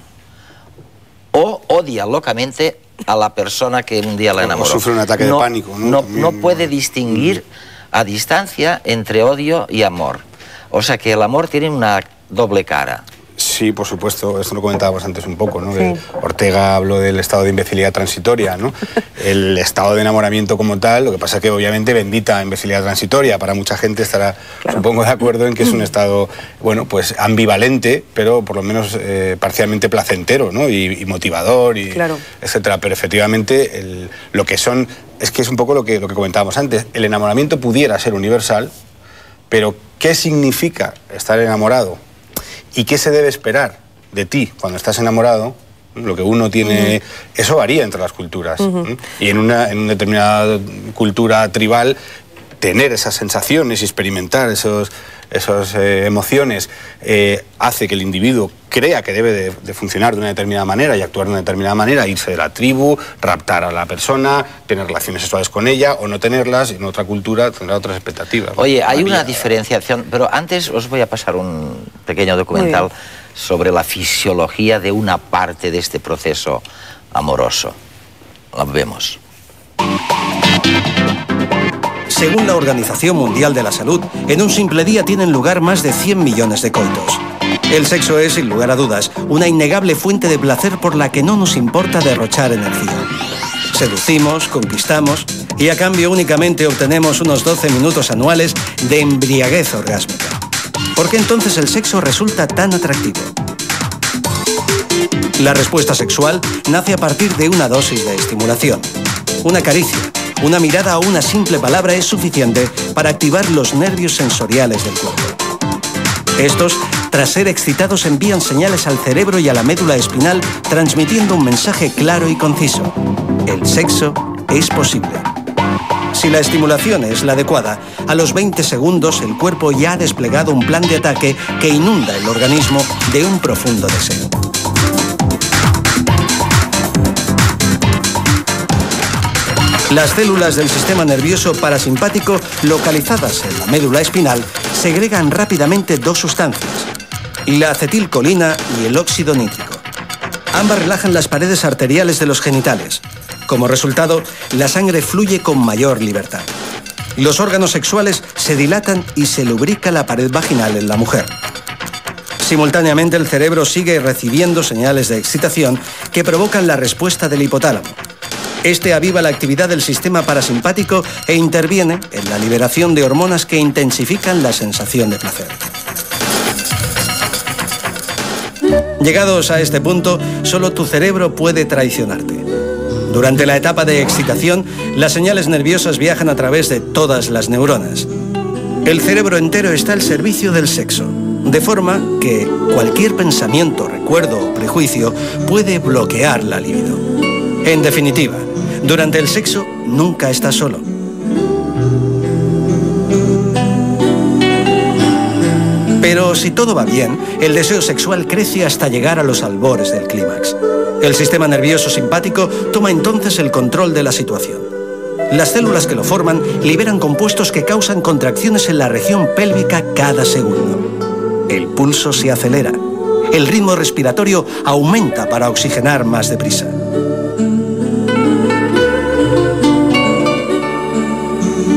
A: o odia locamente a la persona que un día la enamoró.
E: O sufre un ataque de pánico, ¿no?
A: No puede distinguir a distancia entre odio y amor. O sea que el amor tiene una doble cara.
E: Sí, por supuesto, esto lo comentábamos antes un poco, ¿no? Sí. Ortega habló del estado de imbecilidad transitoria, ¿no? El estado de enamoramiento como tal, lo que pasa es que obviamente bendita imbecilidad transitoria, para mucha gente estará, claro, supongo, de acuerdo en que es un estado, bueno, pues ambivalente, pero por lo menos parcialmente placentero, ¿no? Y motivador, y claro, etcétera. Pero efectivamente lo que son, es que es un poco lo que comentábamos antes, el enamoramiento pudiera ser universal, pero ¿qué significa estar enamorado? ¿Y qué se debe esperar de ti cuando estás enamorado? Lo que uno tiene, eso varía entre las culturas. Y en una determinada cultura tribal, tener esas sensaciones y experimentar esas emociones hace que el individuo crea que debe de funcionar de una determinada manera y actuar de una determinada manera, irse de la tribu, raptar a la persona, tener relaciones sexuales con ella o no tenerlas, y en otra cultura tendrá otras expectativas.
A: Oye, hay una diferenciación, pero antes os voy a pasar un pequeño documental sobre la fisiología de una parte de este proceso amoroso. Lo vemos.
G: Según la Organización Mundial de la Salud, en un simple día tienen lugar más de 100 millones de coitos. El sexo es, sin lugar a dudas, una innegable fuente de placer por la que no nos importa derrochar energía. Seducimos, conquistamos y a cambio únicamente obtenemos unos 12 minutos anuales de embriaguez orgásmica. ¿Por qué entonces el sexo resulta tan atractivo? La respuesta sexual nace a partir de una dosis de estimulación. Una caricia, una mirada o una simple palabra es suficiente para activar los nervios sensoriales del cuerpo. Estos, tras ser excitados, envían señales al cerebro y a la médula espinal, transmitiendo un mensaje claro y conciso. El sexo es posible. Si la estimulación es la adecuada, a los 20 segundos el cuerpo ya ha desplegado un plan de ataque que inunda el organismo de un profundo deseo. Las células del sistema nervioso parasimpático, localizadas en la médula espinal, segregan rápidamente dos sustancias, la acetilcolina y el óxido nítrico. Ambas relajan las paredes arteriales de los genitales. Como resultado, la sangre fluye con mayor libertad. Los órganos sexuales se dilatan y se lubrica la pared vaginal en la mujer. Simultáneamente, el cerebro sigue recibiendo señales de excitación que provocan la respuesta del hipotálamo. Este aviva la actividad del sistema parasimpático e interviene en la liberación de hormonas que intensifican la sensación de placer. Llegados a este punto, solo tu cerebro puede traicionarte. Durante la etapa de excitación, las señales nerviosas viajan a través de todas las neuronas. El cerebro entero está al servicio del sexo, de forma que cualquier pensamiento, recuerdo o prejuicio puede bloquear la libido. En definitiva, durante el sexo nunca estás solo. Pero si todo va bien, el deseo sexual crece hasta llegar a los albores del clímax. El sistema nervioso simpático toma entonces el control de la situación. Las células que lo forman liberan compuestos que causan contracciones en la región pélvica cada segundo. El pulso se acelera. El ritmo respiratorio aumenta para oxigenar más deprisa.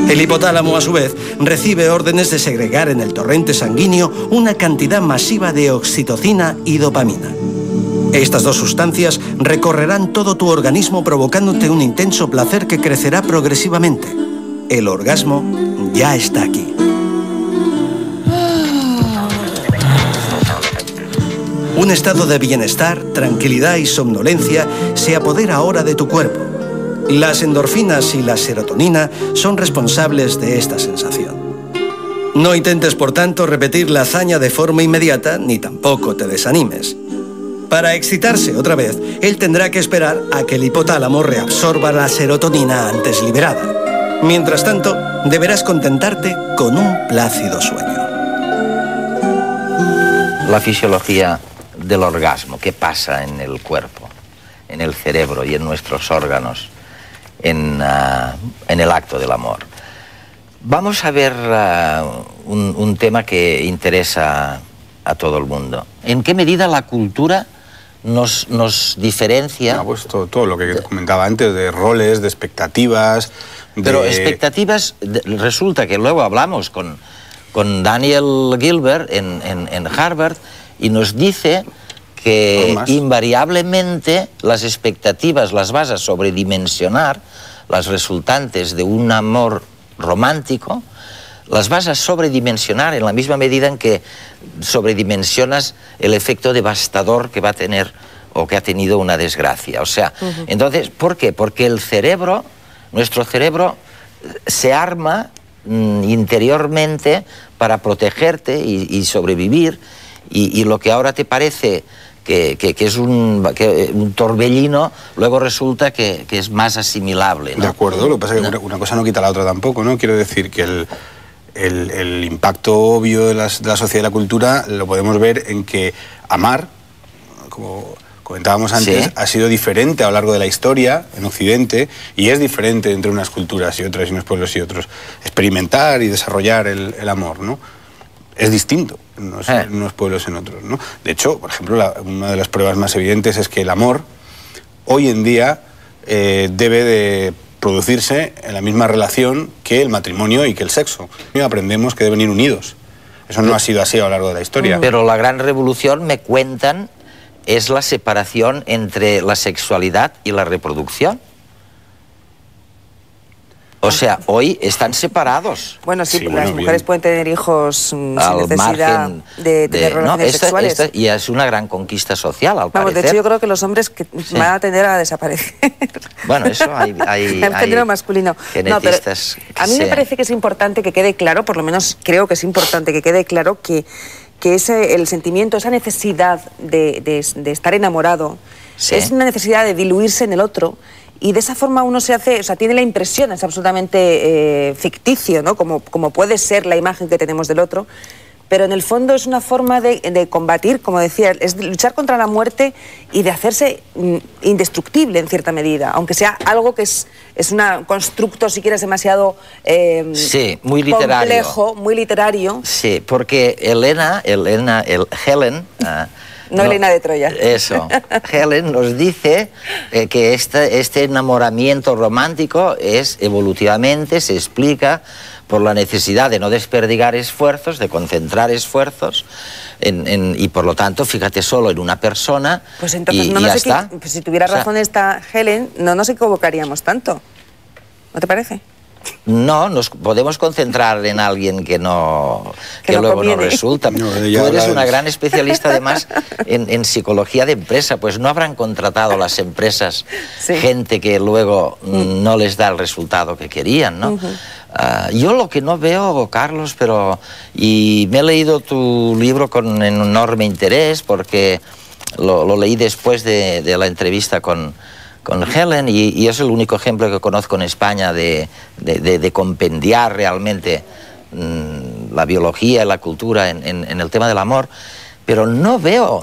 G: El hipotálamo, a su vez, recibe órdenes de segregar en el torrente sanguíneo una cantidad masiva de oxitocina y dopamina. Estas dos sustancias recorrerán todo tu organismo provocándote un intenso placer que crecerá progresivamente. El orgasmo ya está aquí. Un estado de bienestar, tranquilidad y somnolencia se apodera ahora de tu cuerpo. Las endorfinas y la serotonina son responsables de esta sensación. No intentes, por tanto, repetir la hazaña de forma inmediata, ni tampoco te desanimes. Para excitarse otra vez, él tendrá que esperar a que el hipotálamo reabsorba la serotonina antes liberada. Mientras tanto, deberás contentarte con un plácido sueño.
A: La fisiología del orgasmo, ¿qué pasa en el cuerpo, en el cerebro y en nuestros órganos en el acto del amor? Vamos a ver un tema que interesa a todo el mundo. ¿En qué medida la cultura nos diferencia?
E: Pues todo lo que comentaba antes, de roles, de expectativas.
A: Pero expectativas, resulta que luego hablamos con Daniel Gilbert en Harvard y nos dice que invariablemente las expectativas las vas a sobredimensionar, las resultantes de un amor romántico, las vas a sobredimensionar en la misma medida en que sobredimensionas el efecto devastador que va a tener o que ha tenido una desgracia. O sea, entonces, ¿por qué? Porque el cerebro, nuestro cerebro, se arma interiormente para protegerte y sobrevivir, y lo que ahora te parece que es un torbellino, luego resulta que es más asimilable, ¿no?
E: De acuerdo, lo que pasa es que una cosa no quita la otra tampoco, ¿no? Quiero decir que el impacto obvio de la sociedad y la cultura lo podemos ver en que amar, como comentábamos antes, sí, ha sido diferente a lo largo de la historia en Occidente, y es diferente entre unas culturas y otras, y unos pueblos y otros. Experimentar y desarrollar el amor, ¿no? Es distinto en unos pueblos y en otros, ¿no? De hecho, por ejemplo, una de las pruebas más evidentes es que el amor hoy en día debe de producirse en la misma relación que el matrimonio y que el sexo. Aprendemos que deben ir unidos. Eso no ha sido así a lo largo de la historia.
A: Pero la gran revolución, me cuentan, es la separación entre la sexualidad y la reproducción. O sea, hoy están separados.
F: Bueno, sí, las mujeres pueden tener hijos sin necesidad de tener relaciones sexuales.
A: Y es una gran conquista social, al parecer.
F: De hecho, yo creo que los hombres van a tender a desaparecer.
A: Bueno, eso hay
F: el género masculino.
A: Genetistas.
F: No, a mí me parece que es importante que quede claro, por lo menos creo que es importante que quede claro que el sentimiento, esa necesidad de estar enamorado, es una necesidad de diluirse en el otro. Y de esa forma uno tiene la impresión, es absolutamente ficticio, ¿no? Como puede ser la imagen que tenemos del otro, pero en el fondo es una forma de combatir, como decía, es de luchar contra la muerte y de hacerse indestructible en cierta medida, aunque sea algo que es un constructo, si quieres, demasiado
A: sí, muy literario.
F: Complejo, muy literario.
A: Sí, porque Helen...
F: No Helena de Troya.
A: Eso. Helen nos dice que este enamoramiento romántico es evolutivamente, se explica por la necesidad de no desperdigar esfuerzos, de concentrar esfuerzos, y por lo tanto, fíjate solo en una persona,
F: pues entonces,
A: y
F: no
A: ya
F: sé
A: está.
F: Pues si tuviera razón esta Helen, no nos equivocaríamos tanto. ¿No te parece?
A: No, nos podemos concentrar en alguien que luego
F: conviene.
A: no resulta.
E: No,
A: tú eres una gran especialista además en psicología de empresa, pues no habrán contratado las empresas gente que luego no les da el resultado que querían, ¿no? Yo lo que no veo, Carlos, y me he leído tu libro con enorme interés porque lo leí después de la entrevista con Helen, y es el único ejemplo que conozco en España de compendiar realmente la biología y la cultura en el tema del amor, pero no veo...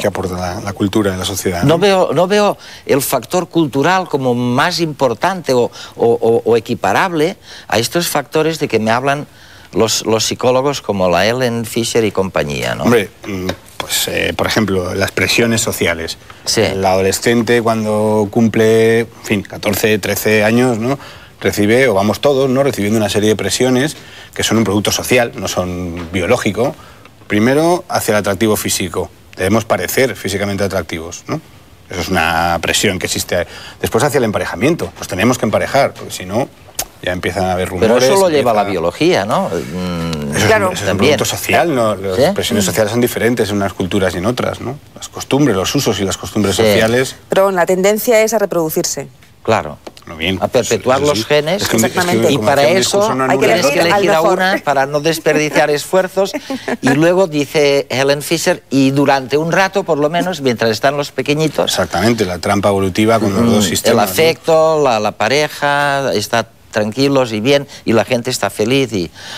E: ¿Qué aporta la cultura en la sociedad?
A: No veo el factor cultural como más importante o equiparable a estos factores de que me hablan los psicólogos como la Helen Fisher y compañía, ¿no?
E: Hombre, pues, por ejemplo, las presiones sociales.
A: Sí.
E: El adolescente, cuando cumple, en fin, 14, 13 años, ¿no?, recibe, o vamos todos, ¿no?, recibiendo una serie de presiones que son un producto social, no son biológico. Primero, hacia el atractivo físico. Debemos parecer físicamente atractivos, ¿no? Eso es una presión que existe. Después, hacia el emparejamiento. Pues tenemos que emparejar, porque si no, ya empiezan a haber rumores.
A: Pero eso lo lleva la biología, ¿no?
F: Claro.
E: Es un producto social, ¿no? Las presiones sociales son diferentes en unas culturas y en otras, ¿no? Las costumbres, los usos y las costumbres sociales.
F: Pero la tendencia es a reproducirse.
A: Claro.
E: Bien,
A: a perpetuar los genes,
F: exactamente.
A: Y para eso hay que elegir a una para no desperdiciar esfuerzos. Y luego dice Helen Fisher, y durante un rato por lo menos, mientras están los pequeñitos,
E: exactamente, la trampa evolutiva con los dos sistemas,
A: el afecto, ¿no? la pareja está tranquilos y bien, y la gente está feliz.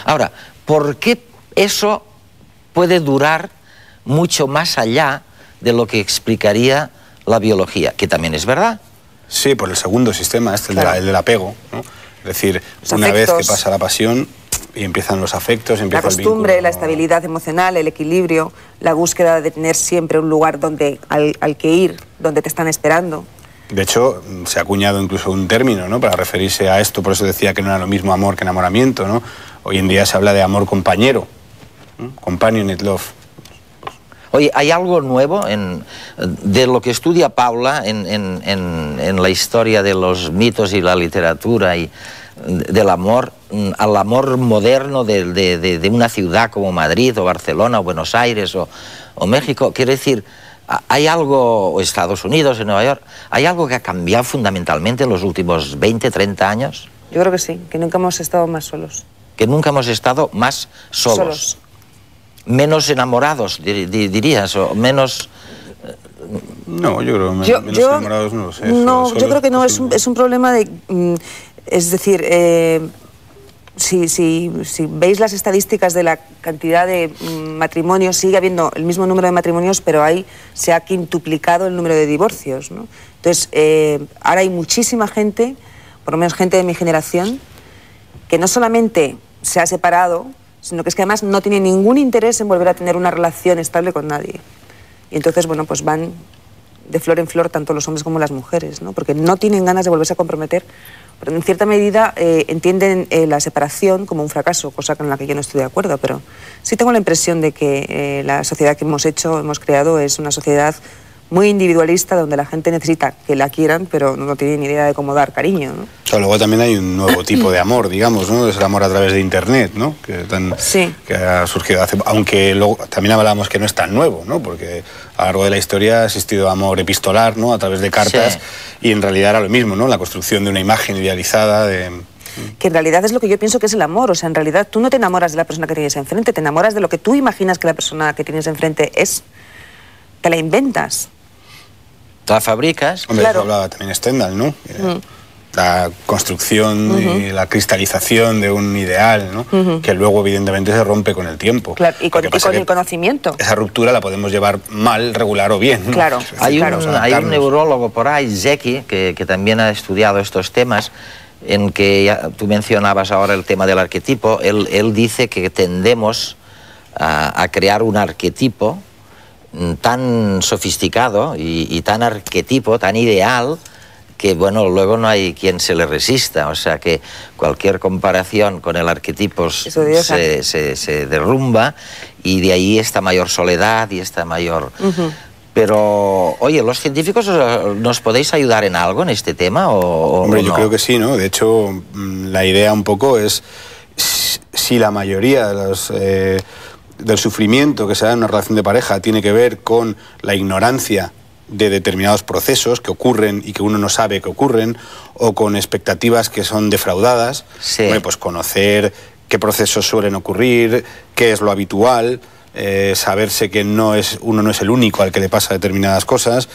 A: Ahora, ¿por qué eso puede durar mucho más allá de lo que explicaría la biología? Que también es verdad.
E: Sí, por el segundo sistema,
F: claro,
E: el del apego, ¿no? Es decir,
F: los
E: una
F: afectos,
E: vez que pasa la pasión y empiezan los afectos, empieza
F: la costumbre,
E: el vínculo,
F: la estabilidad emocional, el equilibrio, la búsqueda de tener siempre un lugar al que ir, donde te están esperando.
E: De hecho, se ha acuñado incluso un término, ¿no?, para referirse a esto, por eso decía que no era lo mismo amor que enamoramiento, ¿no? Hoy en día se habla de amor compañero, ¿no? Companionate love.
A: Oye, ¿hay algo nuevo de lo que estudia Paula en la historia de los mitos y la literatura y del amor, al amor moderno de una ciudad como Madrid o Barcelona o Buenos Aires o México? Quiero decir, ¿hay algo, o Estados Unidos, en Nueva York, hay algo que ha cambiado fundamentalmente en los últimos 20, 30 años?
F: Yo creo que sí, que nunca hemos estado más solos.
A: Que nunca hemos estado más solos. Menos enamorados, dirías, o menos...
E: No, yo creo que menos enamorados no lo sé.
F: No, yo creo que no, es un problema de... Es decir, si veis las estadísticas de la cantidad de matrimonios, sigue habiendo el mismo número de matrimonios, pero ahí se ha quintuplicado el número de divorcios, ¿no? Entonces, ahora hay muchísima gente, por lo menos gente de mi generación, que no solamente se ha separado, sino que es que además no tiene ningún interés en volver a tener una relación estable con nadie. Y entonces, bueno, pues van de flor en flor tanto los hombres como las mujeres, ¿no? Porque no tienen ganas de volverse a comprometer, pero en cierta medida entienden la separación como un fracaso, cosa con la que yo no estoy de acuerdo, pero sí tengo la impresión de que la sociedad que hemos creado es una sociedad muy individualista, donde la gente necesita que la quieran, pero no tiene ni idea de cómo dar cariño, ¿no?
E: O sea, luego también hay un nuevo tipo de amor, digamos, ¿no? Es el amor a través de Internet, ¿no? Que ha surgido hace... Aunque luego también hablábamos que no es tan nuevo, ¿no? Porque a lo largo de la historia ha existido amor epistolar, ¿no?, a través de cartas, y en realidad era lo mismo, ¿no? La construcción de una imagen idealizada de...
F: Que en realidad es lo que yo pienso que es el amor. O sea, en realidad tú no te enamoras de la persona que tienes enfrente, te enamoras de lo que tú imaginas que la persona que tienes enfrente es. Te la inventas.
A: La fabricas.
E: Hombre,
F: claro.
E: eso hablaba también Stendhal, ¿no? la construcción y la cristalización de un ideal, ¿no? Que luego evidentemente se rompe con el tiempo.
F: Claro, y con el conocimiento.
E: Esa ruptura la podemos llevar mal, regular o bien, ¿no?
F: Claro.
A: Hay un neurólogo por ahí, Zeki, que también ha estudiado estos temas, en que tú mencionabas ahora el tema del arquetipo. Él dice que tendemos a crear un arquetipo tan sofisticado y tan arquetipo, tan ideal, que bueno, luego no hay quien se le resista. O sea que cualquier comparación con el arquetipo se derrumba, y de ahí esta mayor soledad y esta mayor... Pero, oye, ¿los científicos nos podéis ayudar en algo en este tema?
E: Hombre, yo creo que sí, ¿no? De hecho, la idea un poco es, si la mayoría de del sufrimiento que se da en una relación de pareja tiene que ver con la ignorancia de determinados procesos que ocurren y que uno no sabe que ocurren, o con expectativas que son defraudadas, bueno, pues conocer qué procesos suelen ocurrir, qué es lo habitual, saberse que uno no es el único al que le pasa determinadas cosas,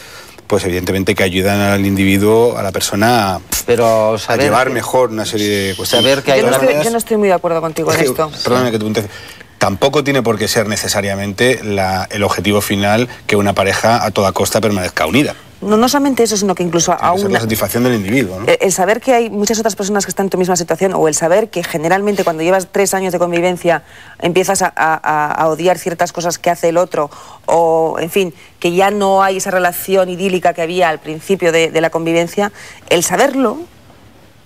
E: pues evidentemente que ayudan al individuo, a la persona, a llevar mejor una serie de cuestiones.
F: Yo no estoy muy de acuerdo contigo en esto.
E: Perdóname que te pregunte. Tampoco tiene por qué ser necesariamente el objetivo final que una pareja a toda costa permanezca unida.
F: No solamente eso, sino que incluso aún
E: la satisfacción del individuo, ¿no?
F: El saber que hay muchas otras personas que están en tu misma situación, o el saber que generalmente cuando llevas 3 años de convivencia empiezas a odiar ciertas cosas que hace el otro, o en fin, que ya no hay esa relación idílica que había al principio de la convivencia, el saberlo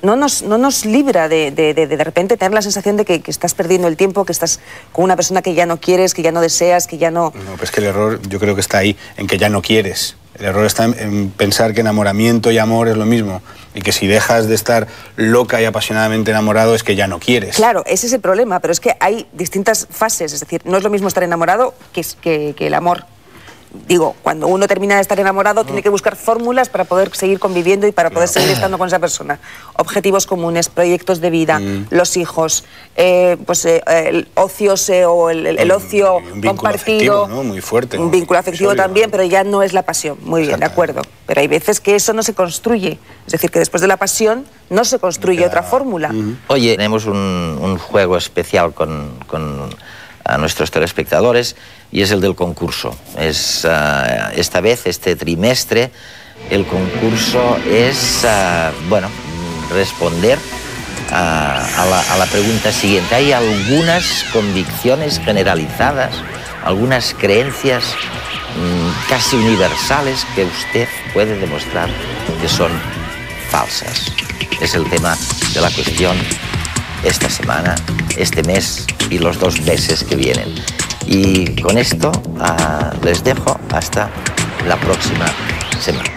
F: no nos libra de repente tener la sensación de que estás perdiendo el tiempo, que estás con una persona que ya no quieres, que ya no deseas, que ya no...
E: No, pues es que el error yo creo que está ahí, en que ya no quieres. El error está en pensar que enamoramiento y amor es lo mismo, y que si dejas de estar loca y apasionadamente enamorado es que ya no quieres.
F: Claro, ese es el problema, pero es que hay distintas fases, es decir, no es lo mismo estar enamorado que el amor. Digo, cuando uno termina de estar enamorado tiene que buscar fórmulas para poder seguir conviviendo y para poder seguir estando con esa persona. Objetivos comunes, proyectos de vida, los hijos, el ocio o el ocio compartido.
E: ¿No? Muy fuerte.
F: Un vínculo afectivo también, pero ya no es la pasión. Muy bien, de acuerdo. Pero hay veces que eso no se construye. Es decir, que después de la pasión no se construye otra fórmula.
A: Oye, tenemos un juego especial a nuestros telespectadores, y es el del concurso. Esta vez, este trimestre, el concurso es, responder a la pregunta siguiente. Hay algunas convicciones generalizadas, algunas creencias casi universales que usted puede demostrar que son falsas. Es el tema de la cuestión esta semana, este mes y los 2 meses que vienen. Y con esto les dejo hasta la próxima semana.